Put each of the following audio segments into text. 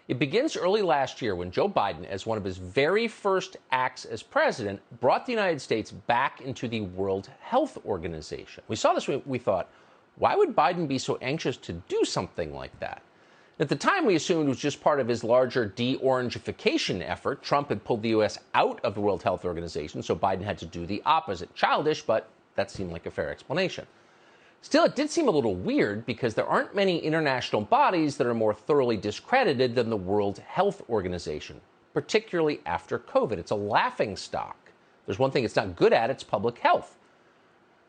It begins early last year when Joe Biden, as one of his very first acts as president, brought the United States back into the World Health Organization. We saw this, we thought, why would Biden be so anxious to do something like that? At the time, we assumed it was just part of his larger de-orangification effort. Trump had pulled the U.S. out of the World Health Organization, so Biden had to do the opposite. Childish, but that seemed like a fair explanation. Still, it did seem a little weird because there aren't many international bodies that are more thoroughly discredited than the World Health Organization, particularly after COVID. It's a laughingstock. There's one thing it's not good at, it's public health.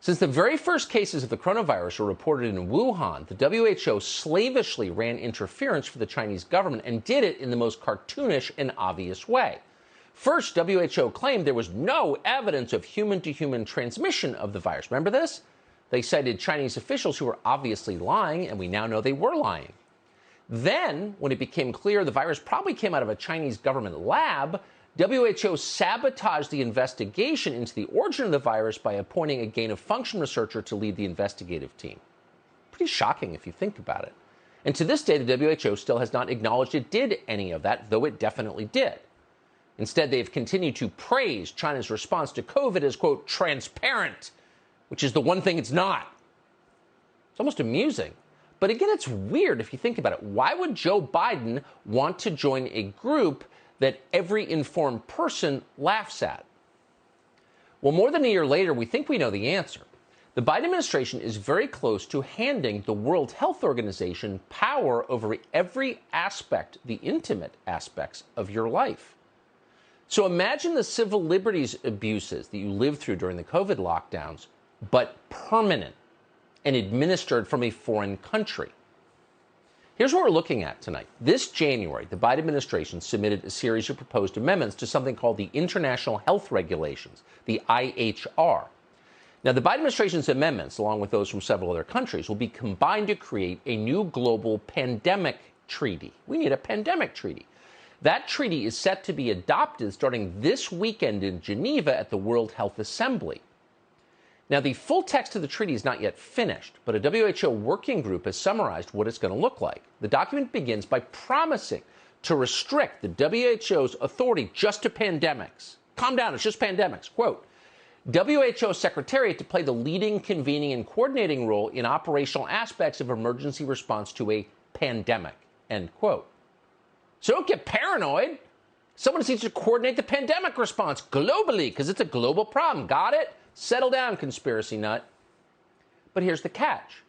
Since the very first cases of the coronavirus were reported in Wuhan, the WHO slavishly ran interference for the Chinese government and did it in the most cartoonish and obvious way. First, WHO claimed there was no evidence of human-to-human transmission of the virus. Remember this? They cited Chinese officials who were obviously lying, and we now know they were lying. Then, when it became clear the virus probably came out of a Chinese government lab, WHO sabotaged the investigation into the origin of the virus by appointing a gain-of-function researcher to lead the investigative team. Pretty shocking if you think about it. And to this day, the WHO still has not acknowledged it did any of that, though it definitely did. Instead, they've continued to praise China's response to COVID as, quote, transparent, which is the one thing it's not. It's almost amusing. But again, it's weird if you think about it. Why would Joe Biden want to join a group that every informed person laughs at? Well, more than a year later, we think we know the answer. The Biden administration is very close to handing the World Health Organization power over every aspect, the intimate aspects of your life. So imagine the civil liberties abuses that you lived through during the COVID lockdowns, but permanent and administered from a foreign country. Here's what we're looking at tonight. This January, the Biden administration submitted a series of proposed amendments to something called the International Health Regulations, the IHR. Now, the Biden administration's amendments, along with those from several other countries, will be combined to create a new global pandemic treaty. We need a pandemic treaty. That treaty is set to be adopted starting this weekend in Geneva at the World Health Assembly. Now, the full text of the treaty is not yet finished, but a WHO working group has summarized what it's going to look like. The document begins by promising to restrict the WHO's authority just to pandemics. Calm down, it's just pandemics. Quote, WHO Secretariat to play the leading, convening, and coordinating role in operational aspects of emergency response to a pandemic, end quote. So don't get paranoid. Someone needs to coordinate the pandemic response globally because it's a global problem. Got it? Settle down, conspiracy nut. But here's the catch.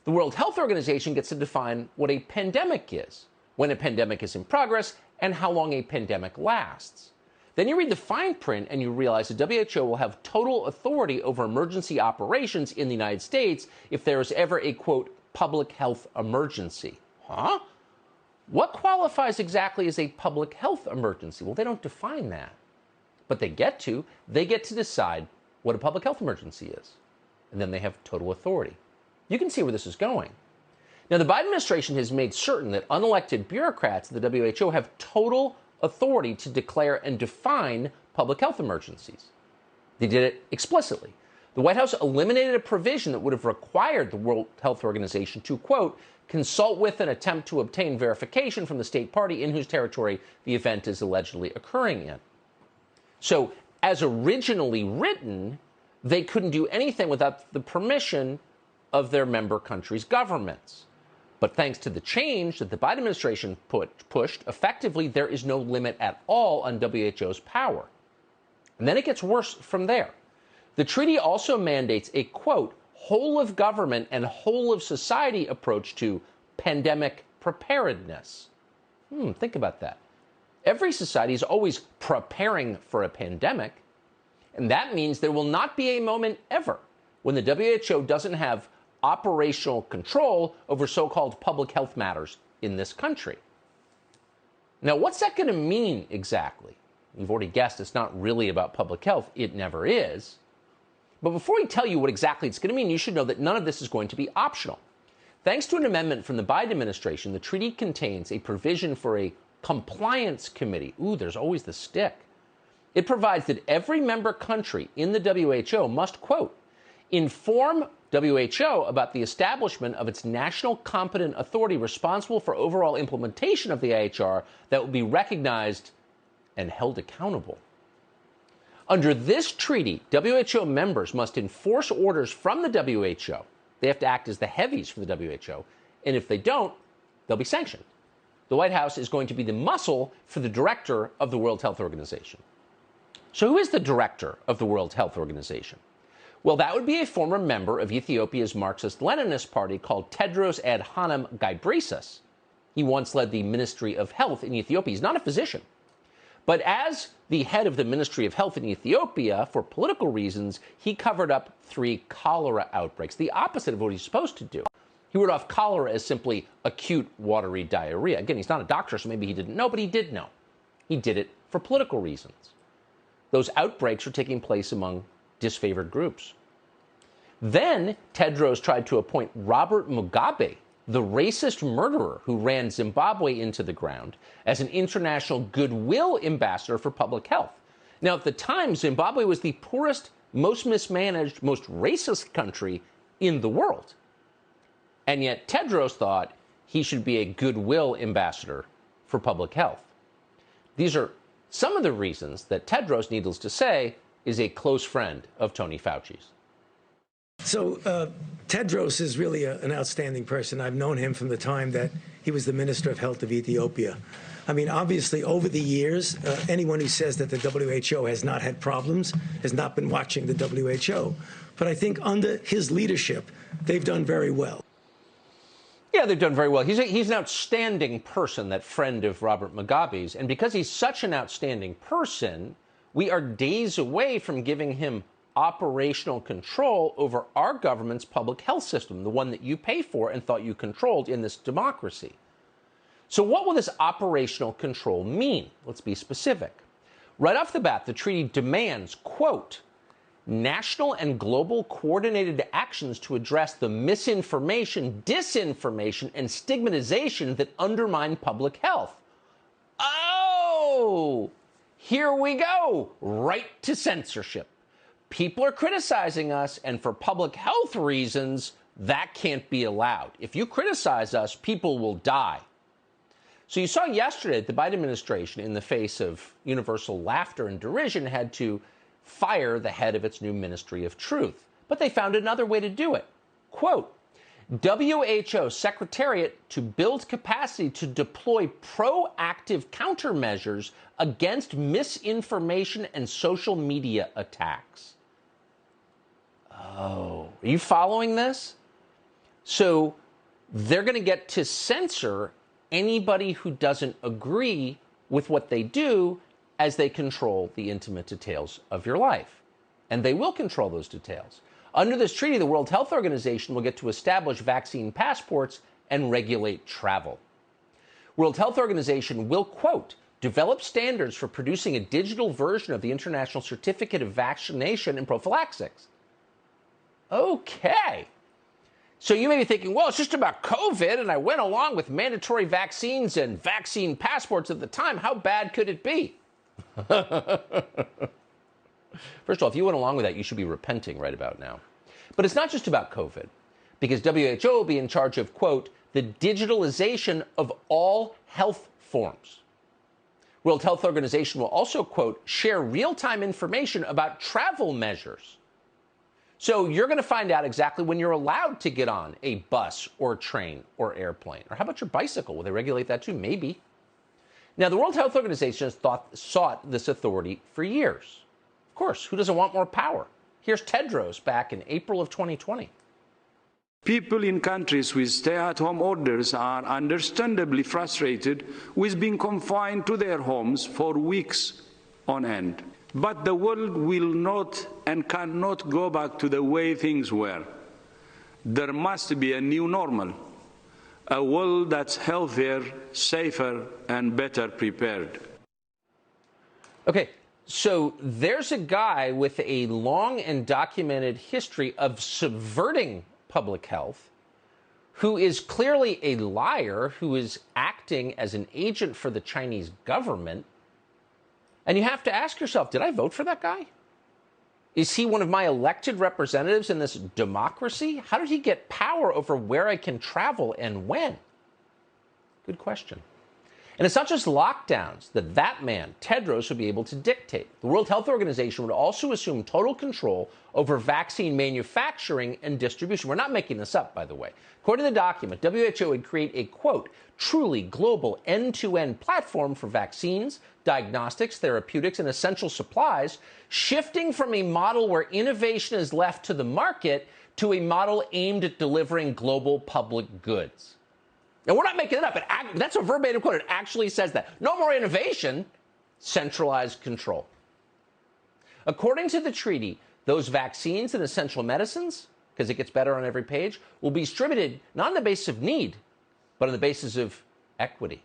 The World Health Organization gets to define what a pandemic is, when a pandemic is in progress, and how long a pandemic lasts. Then you read the fine print and you realize the WHO will have total authority over emergency operations in the United States if there is ever a, quote, public health emergency. Huh? What qualifies exactly as a public health emergency? Well, they don't define that. But they get to decide what a public health emergency is. And then they have total authority. You can see where this is going. Now, the Biden administration has made certain that unelected bureaucrats at the WHO have total authority to declare and define public health emergencies. They did it explicitly. The White House eliminated a provision that would have required the World Health Organization to, quote, consult with and attempt to obtain verification from the state party in whose territory the event is allegedly occurring in. So, as originally written, they couldn't do anything without the permission of their member countries' governments. But thanks to the change that the Biden administration pushed, effectively, there is no limit at all on WHO's power. And then it gets worse from there. The treaty also mandates a, quote, whole of government and whole of society approach to pandemic preparedness. Think about that. Every society is always preparing for a pandemic, and that means there will not be a moment ever when the WHO doesn't have operational control over so-called public health matters in this country. Now, what's that going to mean exactly? You've already guessed it's not really about public health. It never is. But before we tell you what exactly it's going to mean, you should know that none of this is going to be optional. Thanks to an amendment from the Biden administration, the treaty contains a provision for a compliance committee. Ooh, there's always the stick. It provides that every member country in the WHO must, quote, inform WHO about the establishment of its national competent authority responsible for overall implementation of the IHR that will be recognized and held accountable. Under this treaty, WHO members must enforce orders from the WHO. They have to act as the heavies for the WHO, and if they don't, they'll be sanctioned. The White House is going to be the muscle for the director of the World Health Organization. So who is the director of the World Health Organization? Well, that would be a former member of Ethiopia's Marxist-Leninist party called Tedros Adhanom Ghebreyesus. He once led the Ministry of Health in Ethiopia. He's not a physician. But as the head of the Ministry of Health in Ethiopia, for political reasons, he covered up 3 cholera outbreaks, the opposite of what he's supposed to do. He wrote off cholera as simply acute watery diarrhea. Again, he's not a doctor, so maybe he didn't know, but he did know. He did it for political reasons. Those outbreaks were taking place among disfavored groups. Then Tedros tried to appoint Robert Mugabe, the racist murderer who ran Zimbabwe into the ground, as an international goodwill ambassador for public health. Now, at the time, Zimbabwe was the poorest, most mismanaged, most racist country in the world. And yet Tedros thought he should be a goodwill ambassador for public health. These are some of the reasons that Tedros, needless to say, is a close friend of Tony Fauci's. So Tedros is really an outstanding person. I've known him from the time that he was the Minister of Health of Ethiopia. I mean, obviously, over the years, anyone who says that the WHO has not had problems has not been watching the WHO. But I think under his leadership, they've done very well. Yeah, they've done very well. He's an outstanding person, that friend of Robert Mugabe's. And because he's such an outstanding person, we are days away from giving him operational control over our government's public health system, the one that you pay for and thought you controlled in this democracy. So what will this operational control mean? Let's be specific. Right off the bat, the treaty demands, quote, national and global coordinated actions to address the misinformation, disinformation, and stigmatization that undermine public health. Oh, here we go, right to censorship. People are criticizing us, and for public health reasons, that can't be allowed. If you criticize us, people will die. So you saw yesterday that the Biden administration, in the face of universal laughter and derision, had to fire the head of its new Ministry of Truth. But they found another way to do it. Quote, WHO Secretariat to build capacity to deploy proactive countermeasures against misinformation and social media attacks. Oh, are you following this? So they're going to get to censor anybody who doesn't agree with what they do as they control the intimate details of your life. And they will control those details. Under this treaty, the World Health Organization will get to establish vaccine passports and regulate travel. World Health Organization will, quote, develop standards for producing a digital version of the International Certificate of Vaccination and Prophylaxis. Okay. So you may be thinking, well, it's just about COVID, and I went along with mandatory vaccines and vaccine passports at the time. How bad could it be? First of all, if you went along with that, you should be repenting right about now. But it's not just about COVID, because WHO will be in charge of, quote, the digitalization of all health forms. World Health Organization will also, quote, share real-time information about travel measures. So you're going to find out exactly when you're allowed to get on a bus or train or airplane. Or how about your bicycle? Will they regulate that too? Maybe. Now, the World Health Organization has sought this authority for years. Of course, who doesn't want more power? Here's Tedros back in April of 2020. People in countries with stay-at-home orders are understandably frustrated with being confined to their homes for weeks on end. But the world will not and cannot go back to the way things were. There must be a new normal, a world that's healthier, safer, and better prepared. Okay, so there's a guy with a long and documented history of subverting public health, who is clearly a liar, who is acting as an agent for the Chinese government. And you have to ask yourself, did I vote for that guy? Is he one of my elected representatives in this democracy? How did he get power over where I can travel and when? Good question. And it's not just lockdowns that man, Tedros, would be able to dictate. The World Health Organization would also assume total control over vaccine manufacturing and distribution. We're not making this up, by the way. According to the document, WHO would create a, quote, truly global end-to-end platform for vaccines, diagnostics, therapeutics, and essential supplies, shifting from a model where innovation is left to the market to a model aimed at delivering global public goods. And we're not making it up. That's a verbatim quote. It actually says that. No more innovation, centralized control. According to the treaty, those vaccines and essential medicines, because it gets better on every page, will be distributed not on the basis of need, but on the basis of equity.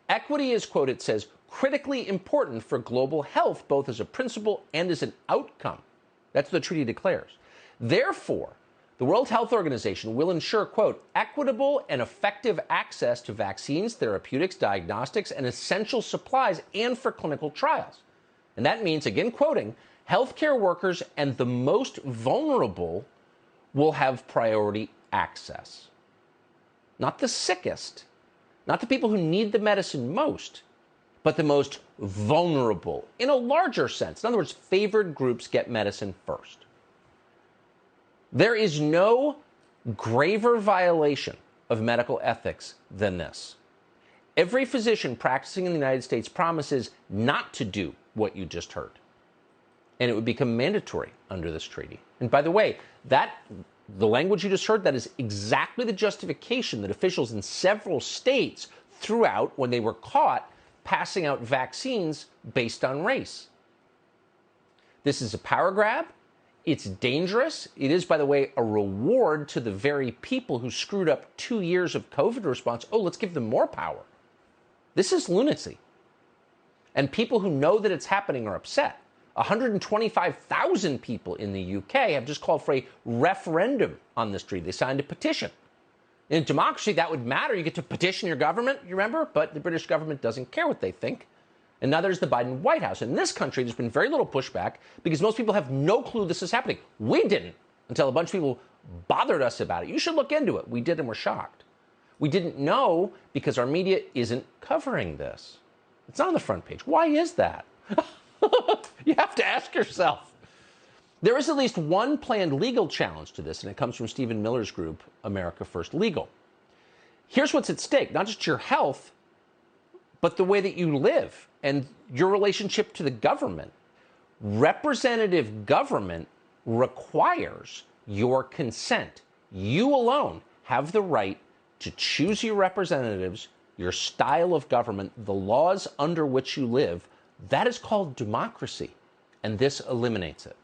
Equity is, quote, it says, critically important for global health, both as a principle and as an outcome. That's what the treaty declares. Therefore, the World Health Organization will ensure, quote, equitable and effective access to vaccines, therapeutics, diagnostics, and essential supplies, and for clinical trials. And that means, again quoting, healthcare workers and the most vulnerable will have priority access. Not the sickest, not the people who need the medicine most, but the most vulnerable in a larger sense. In other words, favored groups get medicine first. There is no graver violation of medical ethics than this. Every physician practicing in the United States promises not to do what you just heard. And it would become mandatory under this treaty. And by the way, the language you just heard, that is exactly the justification that officials in several states threw out when they were caught passing out vaccines based on race. This is a power grab. It's dangerous. It is, by the way, a reward to the very people who screwed up 2 years of COVID response. Oh, let's give them more power. This is lunacy. And people who know that it's happening are upset. 125,000 people in the UK have just called for a referendum on this treaty. They signed a petition. In a democracy, that would matter. You get to petition your government, you remember? But the British government doesn't care what they think. And now there's the Biden White House. In this country, there's been very little pushback because most people have no clue this is happening. We didn't until a bunch of people bothered us about it. You should look into it. We did, and we're shocked. We didn't know because our media isn't covering this. It's not on the front page. Why is that? You have to ask yourself. There is at least one planned legal challenge to this, and it comes from Stephen Miller's group, America First Legal. Here's what's at stake, not just your health, but the way that you live and your relationship to the government. Representative government requires your consent. You alone have the right to choose your representatives, your style of government, the laws under which you live. That is called democracy, and this eliminates it.